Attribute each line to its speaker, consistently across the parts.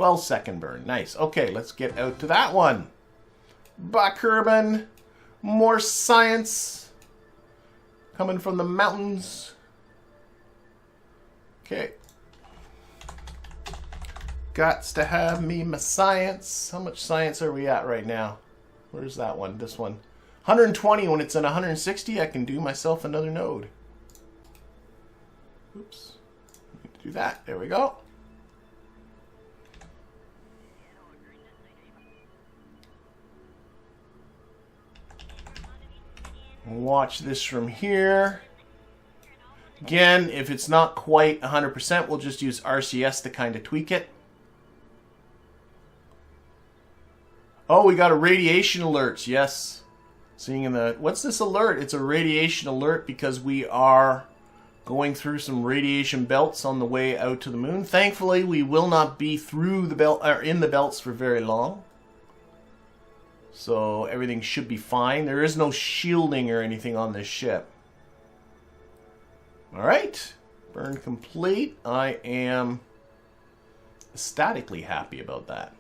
Speaker 1: 12-second burn. Nice. Okay, let's get out to that one. Bye, Kerbin. More science coming from the mountains. Okay. Gots to have me my science. How much science are we at right now? Where's that one? This one. 120. When it's at 160, I can do myself another node. Oops. Need to do that. There we go. Watch this from here. Again, if it's not quite 100%, we'll just use RCS to kind of tweak it. Oh, we got a radiation alerts. Yes. Seeing in the... What's this alert? It's a radiation alert because we are going through some radiation belts on the way out to the moon. Thankfully, we will not be through the belt or in the belts for very long. So everything should be fine. There is no shielding or anything on this ship. Alright. Burn complete. I am ecstatically happy about that.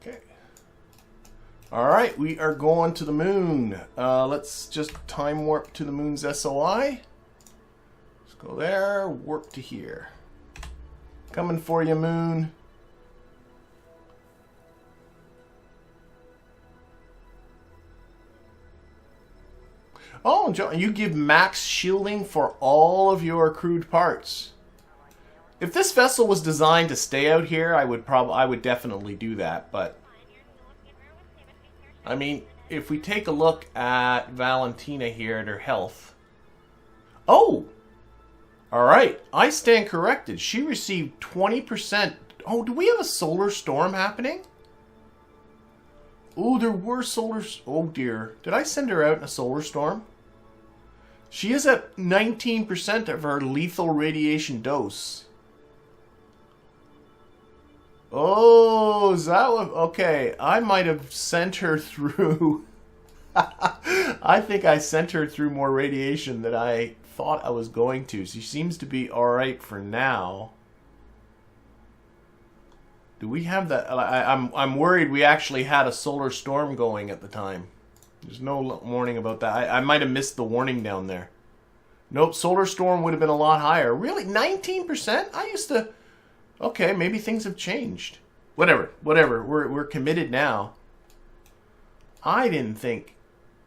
Speaker 1: Okay. Alright, we are going to the moon. Let's just time warp to the moon's SOI. Let's go there, warp to here. Coming for you, moon. Oh, John, you give max shielding for all of your crewed parts. If this vessel was designed to stay out here, I would definitely do that. But I mean, if we take a look at Valentina here at her health. Oh. All right, I stand corrected. She received 20%. Oh, do we have a solar storm happening? Oh, there were solar... Oh, dear. Did I send her out in a solar storm? She is at 19% of her lethal radiation dose. Oh, is that what... Okay, I might have sent her through... I think I sent her through more radiation than I thought I was going to. She seems to be alright for now. Do we have that? I'm worried we actually had a solar storm going at the time. There's no warning about that. I might have missed the warning down there. Nope, solar storm would have been a lot higher. Really? 19%? I used to... Okay, maybe things have changed. Whatever. We're committed now. I didn't think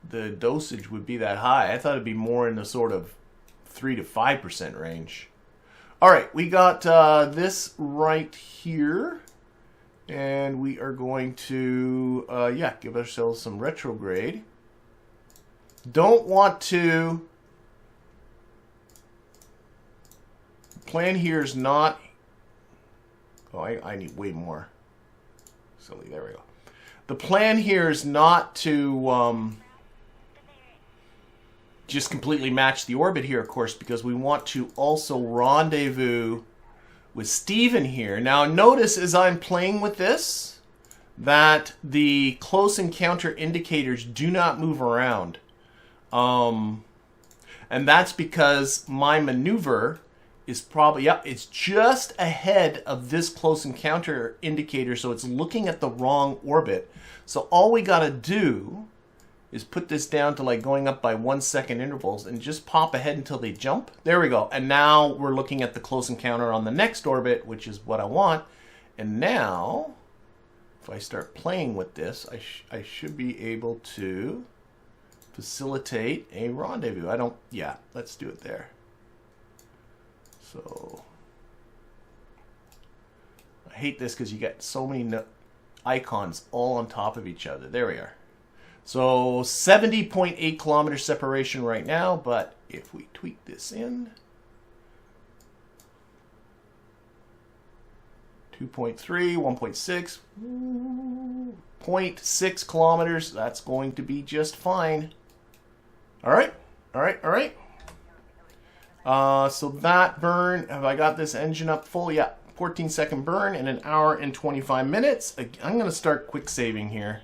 Speaker 1: the dosage would be that high. I thought it'd be more in the sort of 3 to 5% range. Alright, we got this right here. And we are going to, yeah, give ourselves some retrograde. Don't want to... Plan here is not... Oh, I need way more. Silly, there we go. The plan here is not to... just completely match the orbit here, of course, because we want to also rendezvous with Steven here. Now notice as I'm playing with this that the close encounter indicators do not move around. And that's because my maneuver is probably, yep, it's just ahead of this close encounter indicator, so it's looking at the wrong orbit. So all we gotta do is put this down to like going up by 1 second intervals and just pop ahead until they jump. There we go. And now we're looking at the close encounter on the next orbit, which is what I want. And now, if I start playing with this, I should be able to facilitate a rendezvous. Yeah, let's do it there. So, I hate this because you get so many icons all on top of each other. There we are. So 70.8 kilometer separation right now, but if we tweak this in, 2.3, 1.6, 0.6 kilometers, that's going to be just fine. All right. So that burn, have I got this engine up full? Yeah, 14-second burn in 1 hour and 25 minutes. I'm going to start quick saving here.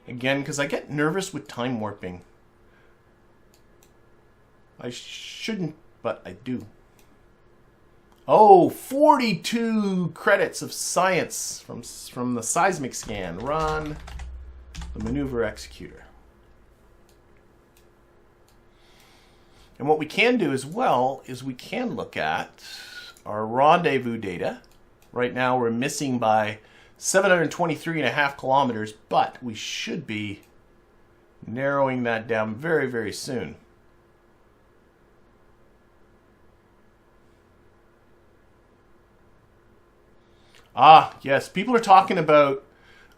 Speaker 1: Again, because I get nervous with time warping. I shouldn't, but I do. Oh, 42 credits of science from the seismic scan. Run the maneuver executor. And what we can do as well is we can look at our rendezvous data. Right now we're missing by 723.5 kilometers, but we should be narrowing that down very, very soon. Ah, yes, people are talking about,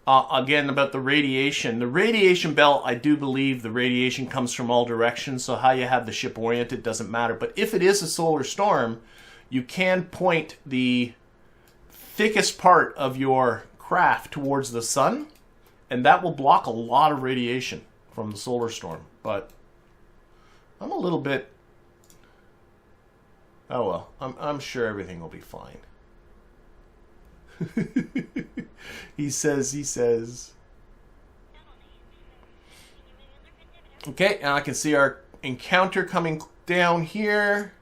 Speaker 1: again, about the radiation. The radiation belt, I do believe the radiation comes from all directions, so how you have the ship oriented doesn't matter. But if it is a solar storm, you can point the thickest part of your craft towards the sun, and that will block a lot of radiation from the solar storm. But I'm a little bit... Oh well, I'm sure everything will be fine. he says. Okay, now I can see our encounter coming down here.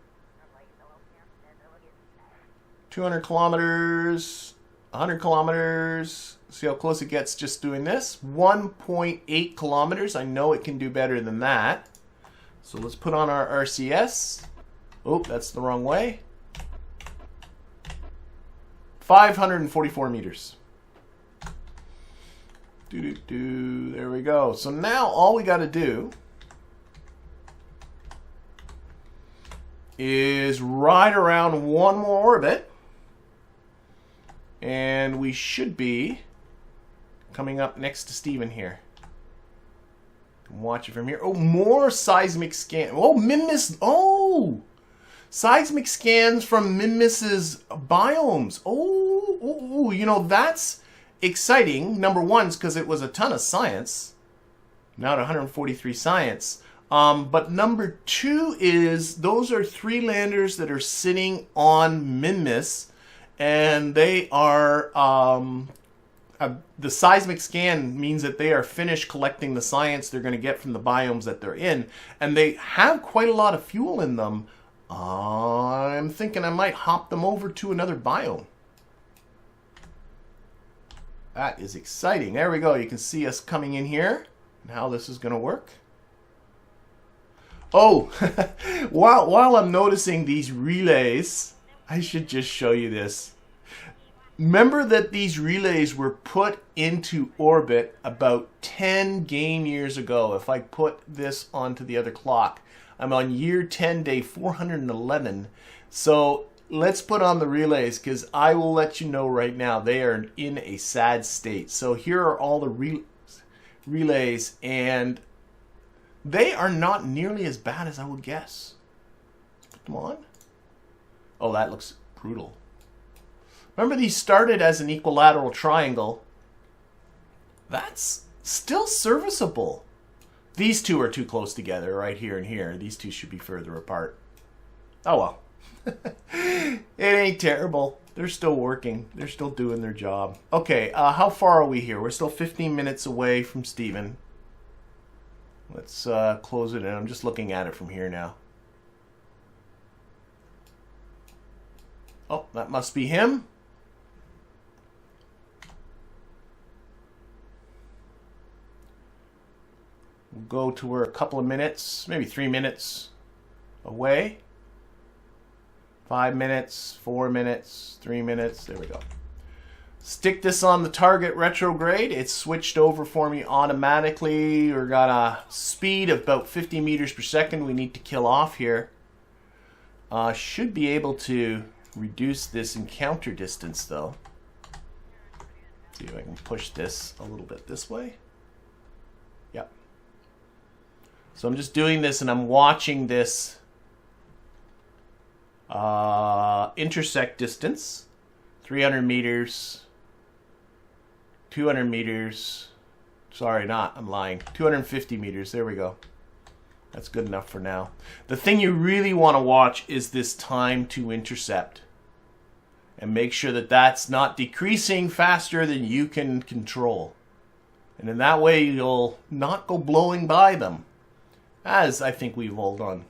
Speaker 1: 200 kilometers, 100 kilometers. See how close it gets just doing this. 1.8 kilometers. I know it can do better than that. So let's put on our RCS. Oh, that's the wrong way. 544 meters. There we go. So now all we got to do is ride around one more orbit, and we should be coming up next to Steven here. Watch it from here. Oh, more seismic scan. Oh, Minmus. Oh, seismic scans from Minmus's biomes. Oh, you know, that's exciting. Number one is because it was a ton of science. Now at 143 science. But number two is those are 3 landers that are sitting on Minmus, and they are the seismic scan means that they are finished collecting the science they're going to get from the biomes that they're in, and they have quite a lot of fuel in them. I'm thinking I might hop them over to another biome. That is exciting. There we go. You can see us coming in here and how this is going to work. Oh, while I'm noticing these relays, I should just show you this. Remember that these relays were put into orbit about 10 game years ago. If I put this onto the other clock, I'm on year 10, day 411. So let's put on the relays, because I will let you know right now they are in a sad state. So here are all the relays, and they are not nearly as bad as I would guess. Let's put them on. Oh, that looks brutal. Remember, these started as an equilateral triangle. That's still serviceable. These two are too close together, right here and here. These two should be further apart. Oh well. It ain't terrible. They're still working. They're still doing their job. Okay, how far are we here? We're still 15 minutes away from Steven. Let's close it in. I'm just looking at it from here now. Oh, that must be him. We'll go to where a couple of minutes, maybe 3 minutes away. 5 minutes, 4 minutes, 3 minutes. There we go. Stick this on the target retrograde. It's switched over for me automatically. We've got a speed of about 50 meters per second we need to kill off here. Should be able to reduce this encounter distance though. See if I can push this a little bit this way. Yep. So I'm just doing this and I'm watching this intersect distance. 300 meters, 200 meters, sorry, I'm lying, 250 meters, there we go. That's good enough for now. The thing you really want to watch is this time to intercept. And make sure that that's not decreasing faster than you can control. And in that way you'll not go blowing by them. As I think we've all done.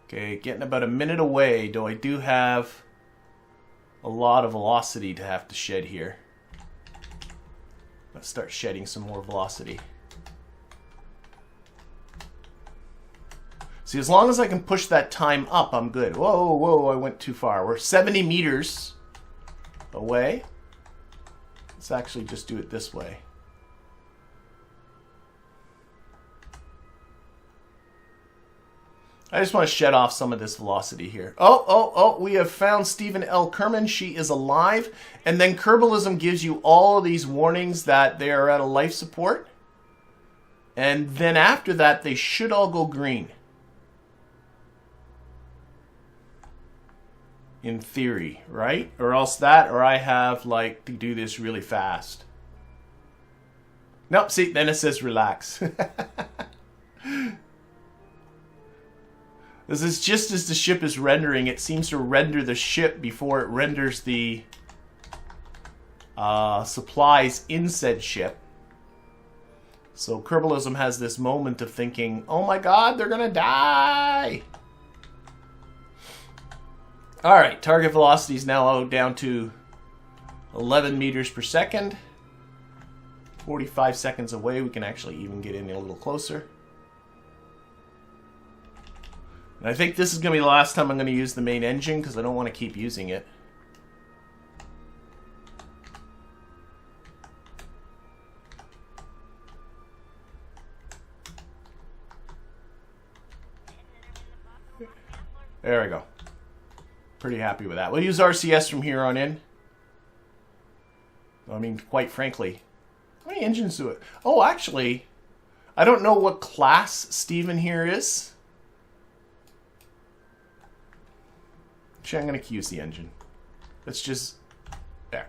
Speaker 1: Okay, getting about a minute away, though I do have a lot of velocity to have to shed here. Let's start shedding some more velocity. See, as long as I can push that time up, I'm good. Whoa, whoa, I went too far. We're 70 meters away. Let's actually just do it this way. I just want to shed off some of this velocity here. Oh, we have found Steven L Kerman. She is alive. And then Kerbalism gives you all of these warnings that they are out of life support. And then after that, they should all go green. In theory, right? Or else that, or I have like to do this really fast. Nope, see, then it says relax. This is just as the ship is rendering, it seems to render the ship before it renders the supplies in said ship. So Kerbalism has this moment of thinking, oh my god, they're gonna die! Alright, target velocity is now down to 11 meters per second. 45 seconds away, we can actually even get in a little closer. And I think this is going to be the last time I'm going to use the main engine because I don't want to keep using it. There we go. Pretty happy with that. We'll use RCS from here on in. I mean, quite frankly, how many engines do it? Oh, actually, I don't know what class Steven here is. Actually, I'm going to use the engine. Let's just... there.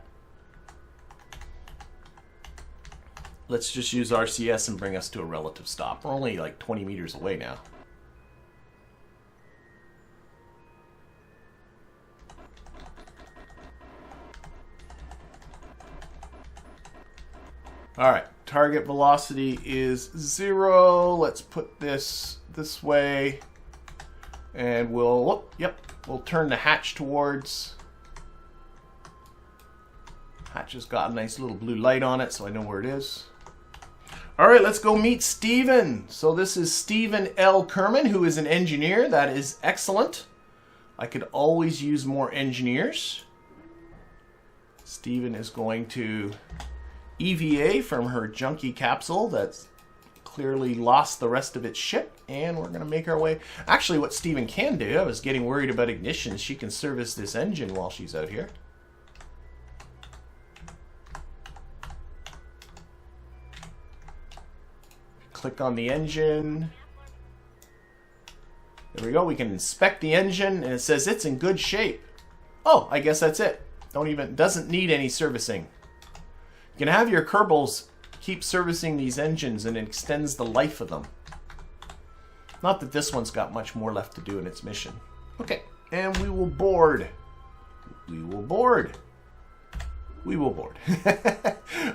Speaker 1: Let's just use RCS and bring us to a relative stop. We're only like 20 meters away now. Alright, target velocity is 0. Let's put this way. And we'll, we'll turn the hatch towards. Hatch has got a nice little blue light on it, so I know where it is. Alright, let's go meet Steven. So this is Steven L Kerman, who is an engineer. That is excellent. I could always use more engineers. Steven is going to EVA from her junky capsule that's clearly lost the rest of its ship, and we're going to make our way. Actually, what Steven can do, I was getting worried about ignition, she can service this engine while she's out here. Click on the engine. There we go, we can inspect the engine, and it says it's in good shape. Oh, I guess that's it. Doesn't need any servicing. You can have your Kerbals keep servicing these engines and it extends the life of them. Not that this one's got much more left to do in its mission. Okay, and we will board. We will board. We will board.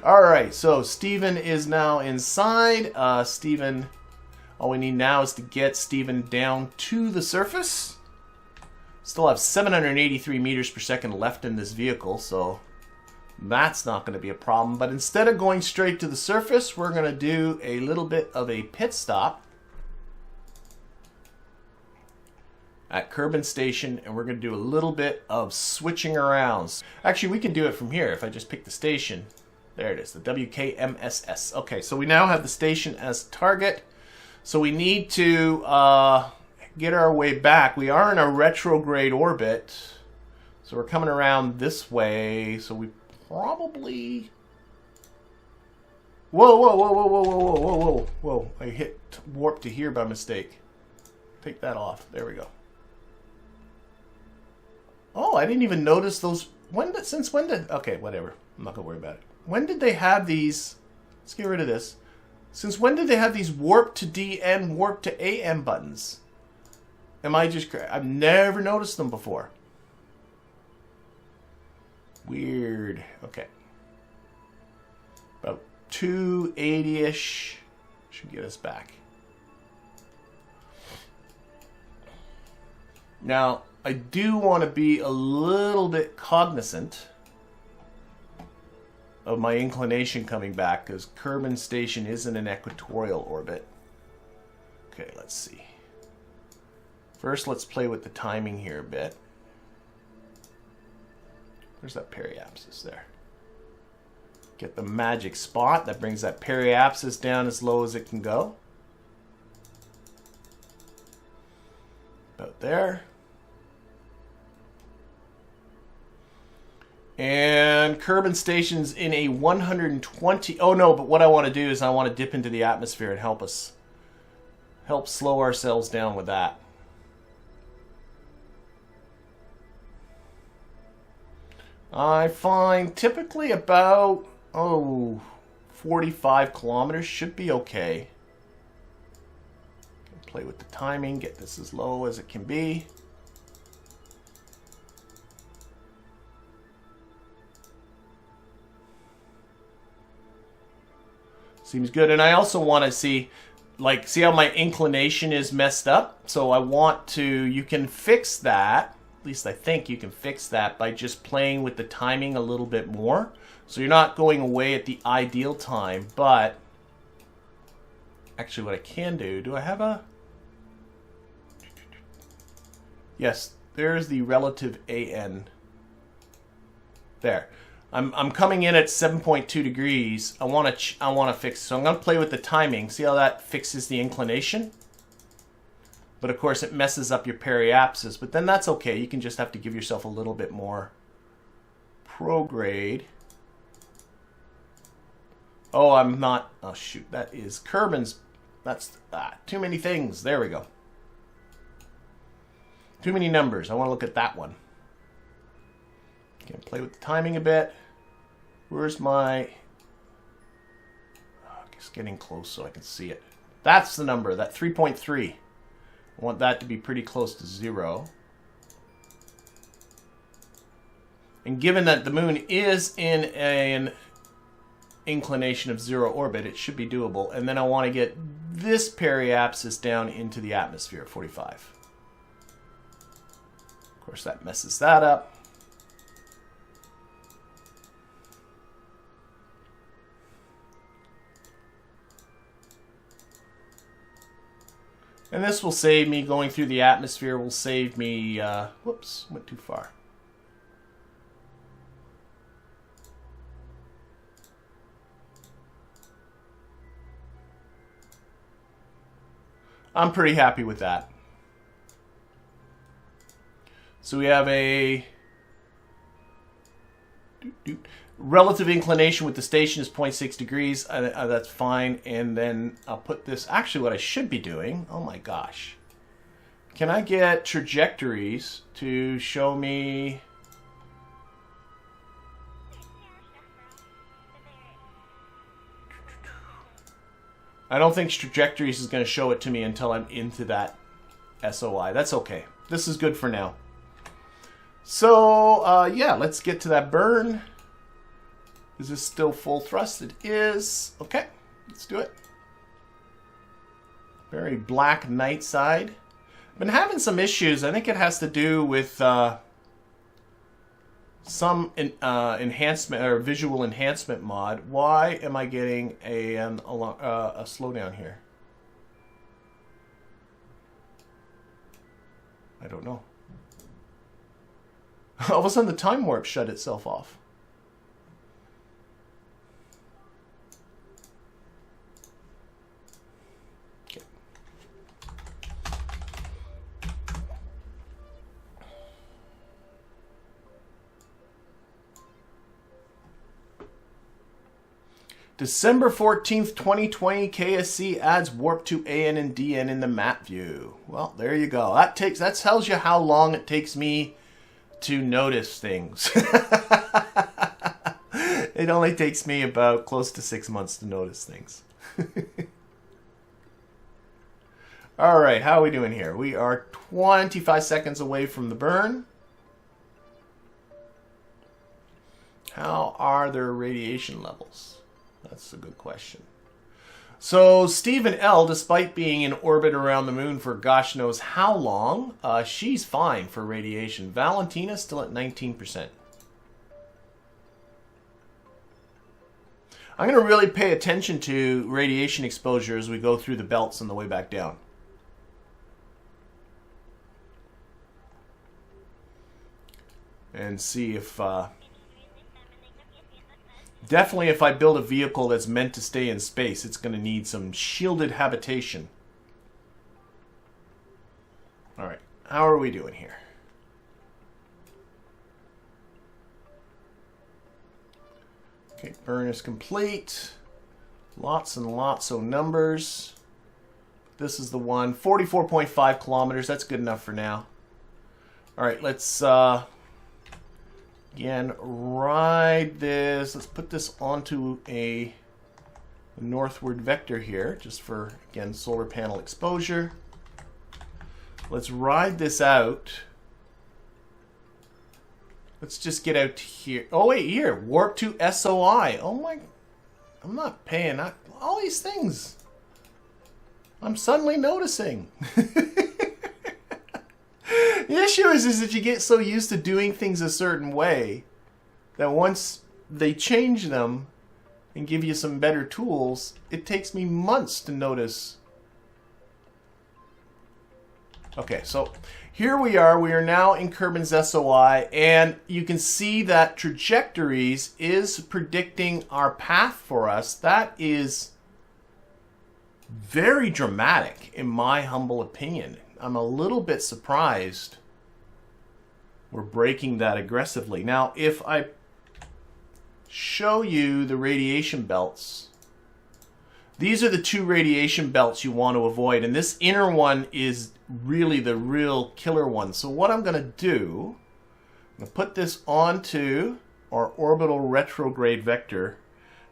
Speaker 1: Alright, so Steven is now inside. Steven, all we need now is to get Steven down to the surface. Still have 783 meters per second left in this vehicle, so that's not going to be a problem. But instead of going straight to the surface, we're going to do a little bit of a pit stop at Kerbin Station, and we're going to do a little bit of switching around. Actually, we can do it from here if I just pick the station. There it is, the WKMSS. Okay, so we now have the station as target. So we need to get our way back. We are in a retrograde orbit, so we're coming around this way. So we probably... Whoa, whoa, whoa, whoa, whoa, whoa, whoa, whoa, whoa, whoa. I hit warp to here by mistake. Take that off. There we go. Oh, I didn't even notice those. Since when did... Okay, whatever. I'm not going to worry about it. When did they have these... Let's get rid of this. Since when did they have these warp to DM, warp to AM buttons? Am I just... I've never noticed them before. Weird. Okay. About 280-ish should get us back. Now, I do want to be a little bit cognizant of my inclination coming back, because Kerbin Station is in an equatorial orbit. Okay, let's see. First, let's play with the timing here a bit. There's that periapsis there. Get the magic spot that brings that periapsis down as low as it can go. About there. And Kerbin Station's in a 120. Oh no, but what I want to do is I want to dip into the atmosphere and help slow ourselves down with that. I find typically about 45 kilometers should be okay. Play with the timing, get this as low as it can be. Seems good. And I also want to see how my inclination is messed up. So I want to, you can fix that. At least I think you can fix that by just playing with the timing a little bit more. So you're not going away at the ideal time, but actually what I can do I have a... Yes, there's the relative AN. There. I'm coming in at 7.2 degrees. I want to fix. So I'm going to play with the timing. See how that fixes the inclination? But of course it messes up your periapsis, but then that's okay. You can just have to give yourself a little bit more prograde. Oh, I'm not. Oh shoot, that is Kerbin's. That's too many things. There we go. Too many numbers. I want to look at that one. Okay, play with the timing a bit. Where's my... It's getting close so I can see it. That's the number, that 3.3. I want that to be pretty close to 0. And given that the moon is in an inclination of 0 orbit, it should be doable. And then I want to get this periapsis down into the atmosphere at 45. Of course, that messes that up. And this will save me, going through the atmosphere will save me, whoops, went too far. I'm pretty happy with that. So we have a relative inclination with the station is 0.6 degrees. That's fine. And then I'll put this, actually what I should be doing, oh my gosh. Can I get trajectories to show me... I don't think trajectories is going to show it to me until I'm into that SOI. That's okay. This is good for now. So, yeah, let's get to that burn. Is this still full thrust? It is. Okay, let's do it. Very black night side. I've been having some issues. I think it has to do with some enhancement or visual enhancement mod. Why am I getting a slowdown here? I don't know. All of a sudden the time warp shut itself off. Okay. December 14th, 2020, KSC adds warp to AN and DN in the map view. Well, there you go. That tells you how long it takes me to notice things. It only takes me about close to 6 months to notice things. All right, how are we doing here? We are 25 seconds away from the burn. How are their radiation levels? That's a good question. So Steven L, despite being in orbit around the moon for gosh knows how long, she's fine for radiation. Valentina still at 19%. I'm going to really pay attention to radiation exposure as we go through the belts on the way back down. And see if... definitely if I build a vehicle that's meant to stay in space, it's going to need some shielded habitation. Alright, how are we doing here? Okay, burn is complete. Lots and lots of numbers. This is the one. 44.5 kilometers. That's good enough for now. Alright, let's again ride this. Let's put this onto a northward vector here, just for, again, solar panel exposure. Let's ride this out. Let's just get out here. Oh, wait, here. Warp to SOI. Oh, my. I'm not paying all these things. I'm suddenly noticing. The issue is that you get so used to doing things a certain way that once they change them and give you some better tools, it takes me months to notice. Okay, so here we are. We are now in Kerbin's SOI, and you can see that Trajectories is predicting our path for us. That is very dramatic, in my humble opinion. I'm a little bit surprised we're breaking that aggressively. Now, if I show you the radiation belts, these are the two radiation belts you want to avoid, and this inner one is really the real killer one. So what I'm going to do, I'm going to put this onto our orbital retrograde vector.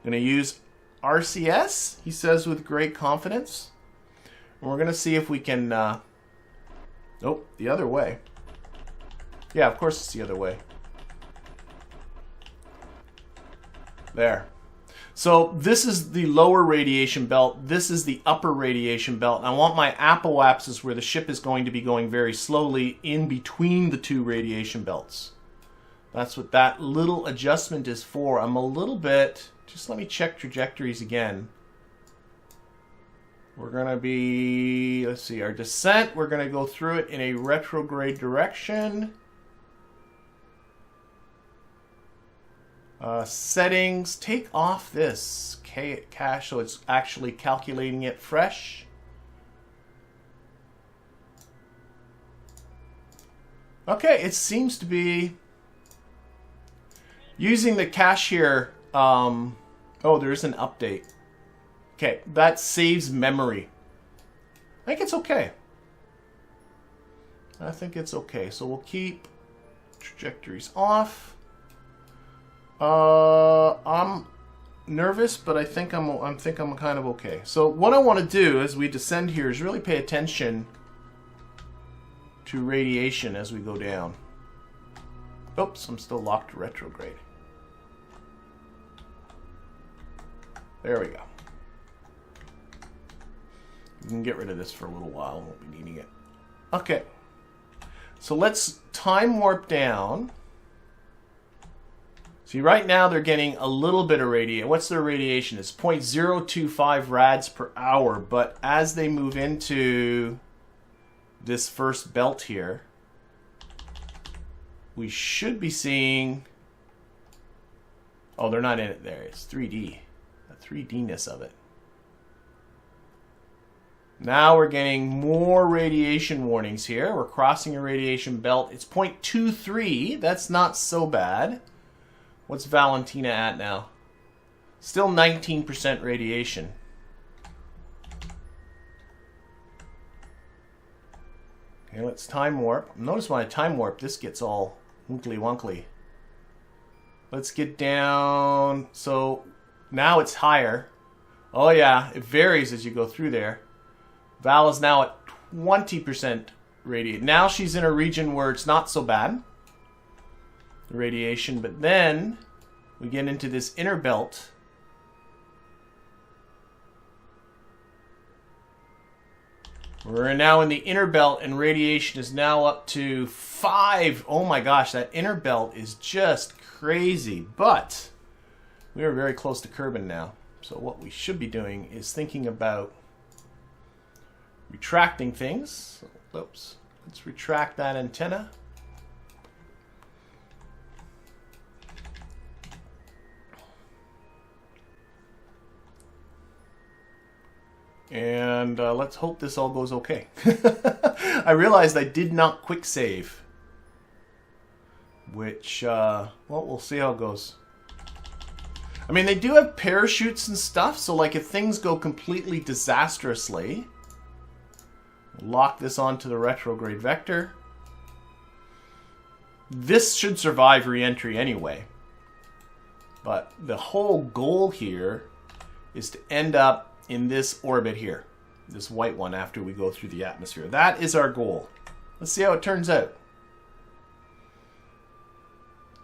Speaker 1: I'm going to use RCS, he says with great confidence. And we're going to see if we can... oh, the other way. Yeah, of course it's the other way. There. So this is the lower radiation belt. This is the upper radiation belt. And I want my apoapsis, where the ship is going to be going very slowly, in between the two radiation belts. That's what that little adjustment is for. I'm a little bit... Just let me check Trajectories again. We're going to be... Let's see, our descent. We're going to go through it in a retrograde direction. Settings, take off this KRASH so it's actually calculating it fresh. Okay, it seems to be using the cache here. Oh, there's an update. Okay, that saves memory. I think it's okay. I think it's okay. So we'll keep Trajectories off. I'm nervous, but I think I'm kind of okay. So what I want to do as we descend here is really pay attention to radiation as we go down. Oops, I'm still locked to retrograde. There we go. We can get rid of this for a little while. Won't be needing it. Okay. So let's time warp down. See, right now they're getting a little bit of radiation. What's their radiation? It's 0.025 rads per hour. But as they move into this first belt here, we should be seeing... Oh, they're not in it there. It's 3D. The 3D-ness of it. Now we're getting more radiation warnings here. We're crossing a radiation belt. It's 0.23. That's not so bad. What's Valentina at now? Still 19% radiation. Okay, let's time warp. Notice when I time warp, this gets all wonkly wonkly. Let's get down. So now it's higher. Oh yeah, it varies as you go through there. Val is now at 20% radiation. Now she's in a region where it's not so bad, the radiation, but then we get into this inner belt. We're now in the inner belt, and radiation is now up to 5. Oh my gosh, that inner belt is just crazy. But we are very close to Kerbin now. So what we should be doing is thinking about retracting things. So, oops. Let's retract that antenna. And let's hope this all goes okay. I realized I did not quick save. Which, well, we'll see how it goes. I mean, they do have parachutes and stuff, so like if things go completely disastrously, lock this onto the retrograde vector. This should survive re-entry anyway. But the whole goal here is to end up in this orbit here. This white one after we go through the atmosphere. That is our goal. Let's see how it turns out.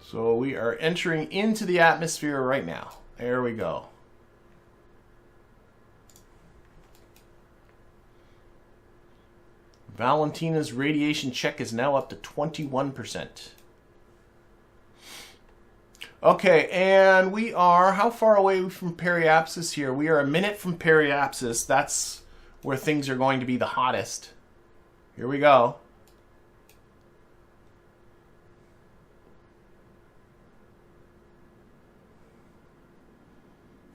Speaker 1: So we are entering into the atmosphere right now. There we go. Valentina's radiation check is now up to 21%. Okay, and we are, how far away from periapsis here? We are a minute from periapsis. That's where things are going to be the hottest. Here we go.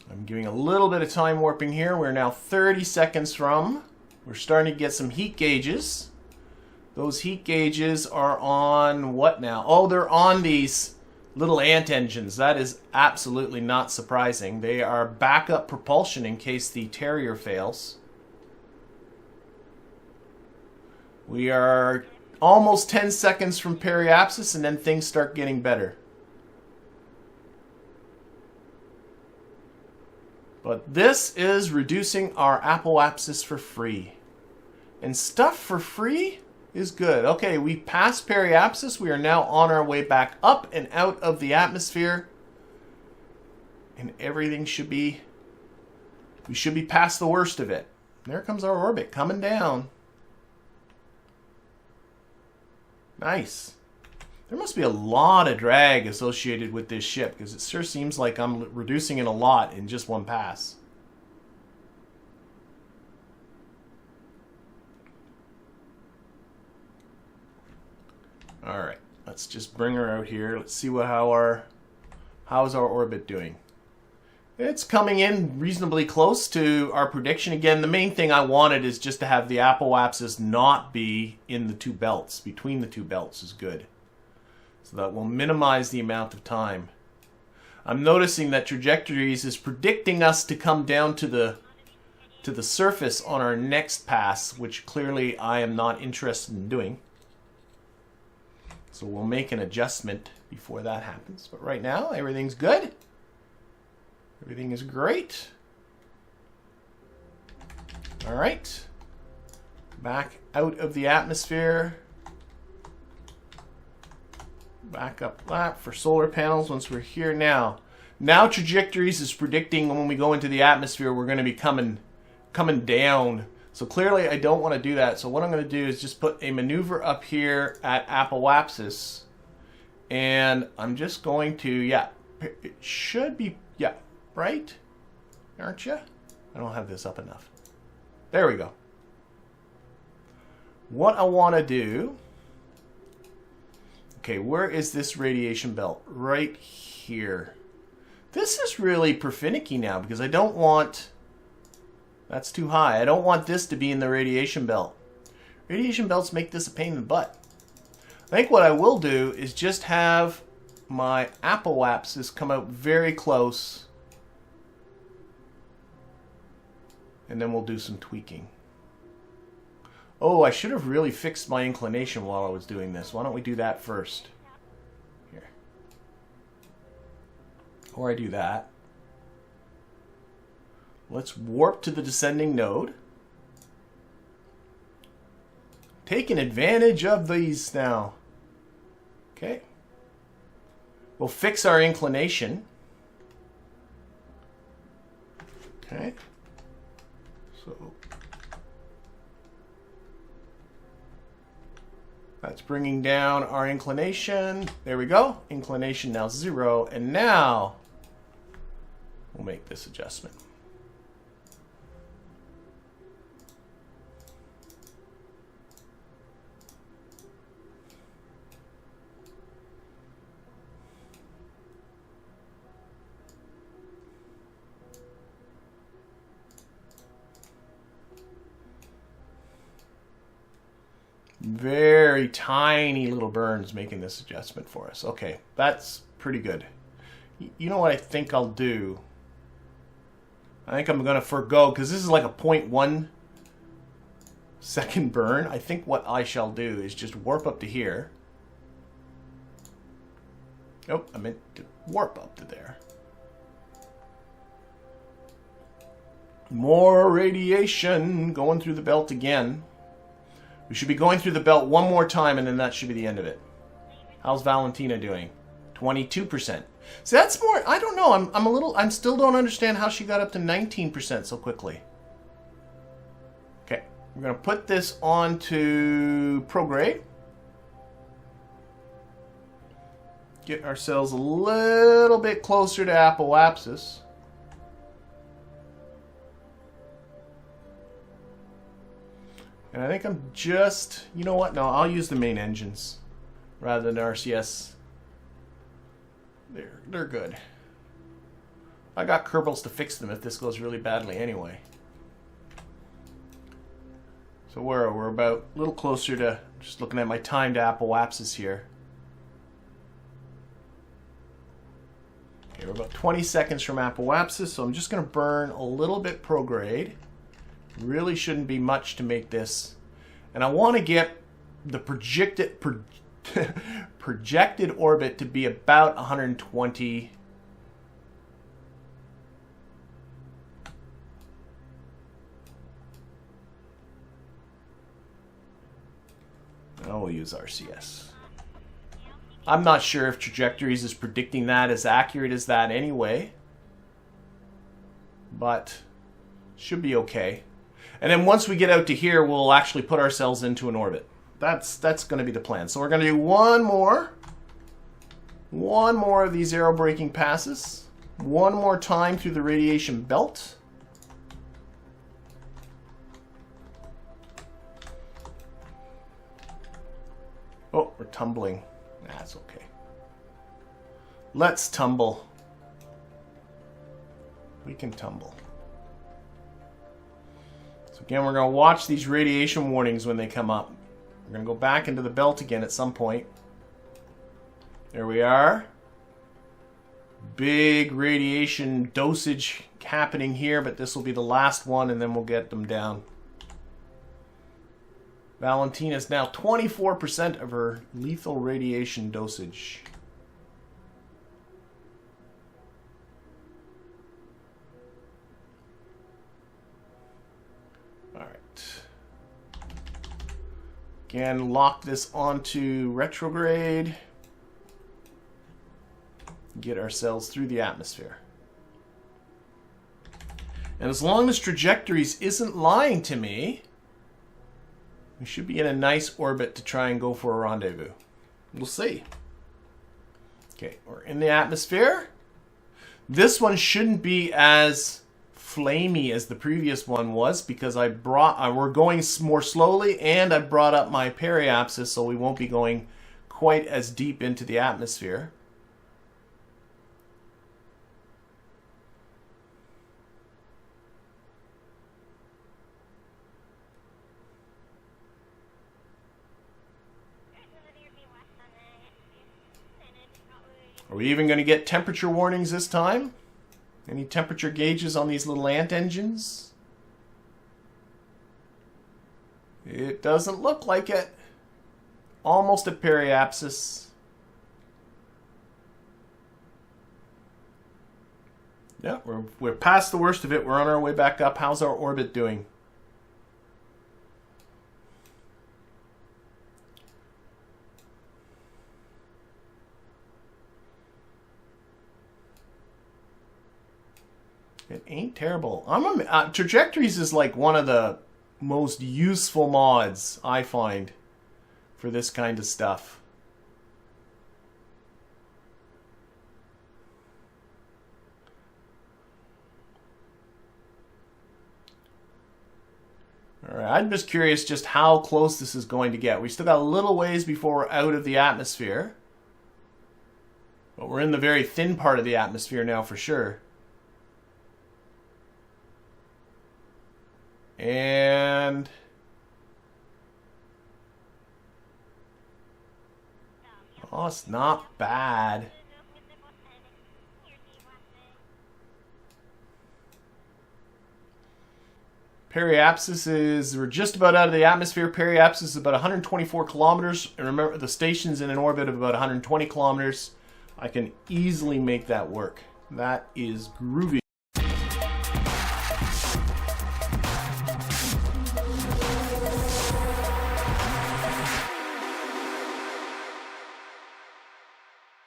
Speaker 1: I'm giving a little bit of time warping here. We're now 30 seconds from. We're starting to get some heat gauges. Those heat gauges are on what now? Oh, they're on these little ant engines. That is absolutely not surprising. They are backup propulsion in case the Terrier fails. We are almost 10 seconds from periapsis, and then things start getting better. But this is reducing our apoapsis for free. And stuff for free is good. Okay, we passed periapsis. We are now on our way back up and out of the atmosphere. And everything should be... we should be past the worst of it. There comes our orbit coming down. Nice. There must be a lot of drag associated with this ship, because it sure seems like I'm reducing it a lot in just one pass. Alright, let's just bring her out here. Let's see how's our orbit doing. It's coming in reasonably close to our prediction. Again, the main thing I wanted is just to have the apoapsis not be in the two belts. Between the two belts is good. So that will minimize the amount of time. I'm noticing that Trajectories is predicting us to come down to the surface on our next pass, which clearly I am not interested in doing. So we'll make an adjustment before that happens. But right now, everything's good. Everything is great. All right. Back out of the atmosphere. Back up lap for solar panels once we're here now. Now Trajectories is predicting when we go into the atmosphere we're going to be coming down. So clearly I don't want to do that. So what I'm going to do is just put a maneuver up here at apoapsis. And I'm just going to, yeah, it should be, yeah, right? Aren't you? I don't have this up enough. There we go. What I want to do... okay, where is this radiation belt? Right here. This is really finicky now because I don't want... that's too high. I don't want this to be in the radiation belt. Radiation belts make this a pain in the butt. I think what I will do is just have my apoapsis come out very close. And then we'll do some tweaking. Oh, I should have really fixed my inclination while I was doing this. Why don't we do that first? Here. Or I do that. Let's warp to the descending node. Taking advantage of these now. Okay. We'll fix our inclination. Okay. So... That's bringing down our inclination. There we go. Inclination now 0. And now we'll make this adjustment. Very tiny little burns making this adjustment for us. Okay, that's pretty good. You know what I think I'll do? I think I'm going to forgo, because this is like a 0.1 second burn. I think what I shall do is just warp up to here. Oh, I meant to warp up to there. More radiation going through the belt again. We should be going through the belt one more time, and then that should be the end of it. How's Valentina doing? 22%. So that's more, I don't know, I still don't understand how she got up to 19% so quickly. Okay, we're going to put this onto prograde. Get ourselves a little bit closer to apoapsis. And I think I'm just, you know what? No, I'll use the main engines rather than RCS. They're good. I got Kerbals to fix them if this goes really badly anyway. So we're about a little closer to, just looking at my timed apoapsis here. Okay, we're about 20 seconds from apoapsis, so I'm just going to burn a little bit prograde. Really shouldn't be much to make this. And I want to get the projected orbit to be about 120. Oh, we'll use RCS. I'm not sure if Trajectories is predicting that as accurate as that anyway. But should be okay. And then once we get out to here, we'll actually put ourselves into an orbit. That's going to be the plan. So we're going to do one more of these aerobraking passes. One more time through the radiation belt. Oh, we're tumbling. That's okay. Let's tumble. We can tumble. So again, we're going to watch these radiation warnings when they come up. We're going to go back into the belt again at some point. There we are. Big radiation dosage happening here, but this will be the last one, and then we'll get them down. Valentina is now 24% of her lethal radiation dosage. Again, lock this onto retrograde. Get ourselves through the atmosphere. And as long as Trajectories isn't lying to me, we should be in a nice orbit to try and go for a rendezvous. We'll see. Okay, we're in the atmosphere. This one shouldn't be as flamey as the previous one was because we're going more slowly, and I brought up my periapsis, so we won't be going quite as deep into the atmosphere. Are we even going to get temperature warnings this time? Any temperature gauges on these little ant engines? It doesn't look like it. Almost at periapsis. Yeah, we're past the worst of it. We're on our way back up. How's our orbit doing? It ain't terrible. Trajectories is like one of the most useful mods I find for this kind of stuff. All right, I'm just curious just how close this is going to get. We still got a little ways before we're out of the atmosphere. But we're in the very thin part of the atmosphere now for sure. And oh, it's not bad. Periapsis is, we're just about out of the atmosphere. Periapsis is about 124 kilometers. And remember, the station's in an orbit of about 120 kilometers. I can easily make that work. That is groovy.